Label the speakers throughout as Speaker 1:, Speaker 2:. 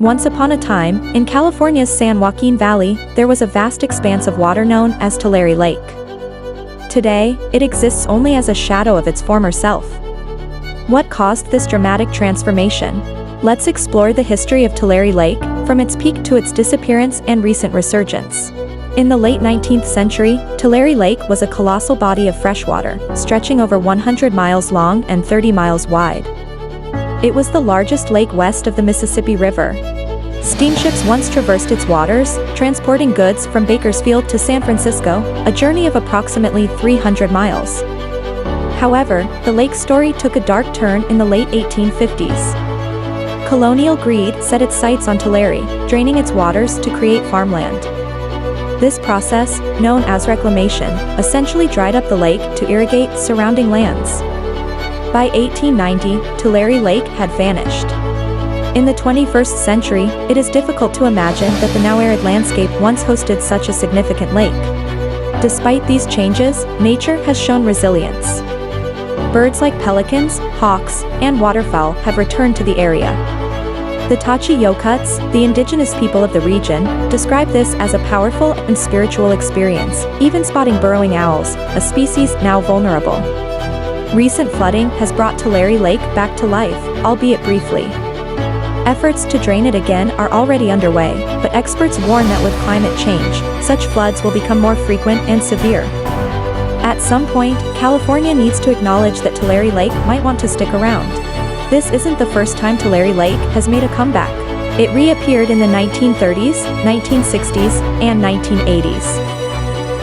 Speaker 1: Once upon a time, in California's San Joaquin Valley, there was a vast expanse of water known as Tulare Lake. Today, it exists only as a shadow of its former self. What caused this dramatic transformation? Let's explore the history of Tulare Lake, from its peak to its disappearance and recent resurgence. In the late 19th century, Tulare Lake was a colossal body of freshwater, stretching over 100 miles long and 30 miles wide. It was the largest lake west of the Mississippi River. Steamships once traversed its waters, transporting goods from Bakersfield to San Francisco, a journey of approximately 300 miles. However, the lake's story took a dark turn in the late 1850s. Colonial greed set its sights on Tulare, draining its waters to create farmland. This process, known as reclamation, essentially dried up the lake to irrigate surrounding lands. By 1890, Tulare Lake had vanished. In the 21st century, it is difficult to imagine that the now arid landscape once hosted such a significant lake. Despite these changes, nature has shown resilience. Birds like pelicans, hawks, and waterfowl have returned to the area. The Tachi-Yokuts, the indigenous people of the region, describe this as a powerful and spiritual experience, even spotting burrowing owls, a species now vulnerable. Recent flooding has brought Tulare Lake back to life, albeit briefly. Efforts to drain it again are already underway, but experts warn that with climate change, such floods will become more frequent and severe. At some point, California needs to acknowledge that Tulare Lake might want to stick around. This isn't the first time Tulare Lake has made a comeback. It reappeared in the 1930s, 1960s, and 1980s.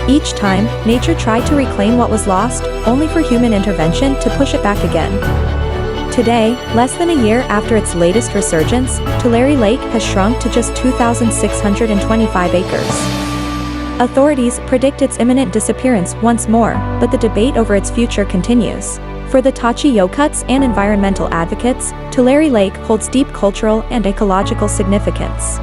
Speaker 1: Each time, nature tried to reclaim what was lost, only for human intervention to push it back again. Today, less than a year after its latest resurgence, Tulare Lake has shrunk to just 2,625 acres. Authorities predict its imminent disappearance once more, but the debate over its future continues. For the Tachi-Yokuts and environmental advocates, Tulare Lake holds deep cultural and ecological significance.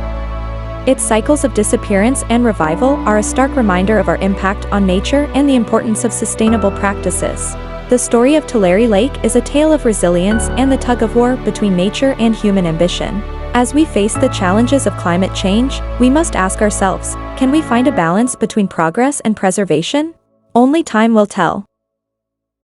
Speaker 1: Its cycles of disappearance and revival are a stark reminder of our impact on nature and the importance of sustainable practices. The story of Tulare Lake is a tale of resilience and the tug-of-war between nature and human ambition. As we face the challenges of climate change, we must ask ourselves, can we find a balance between progress and preservation? Only time will tell.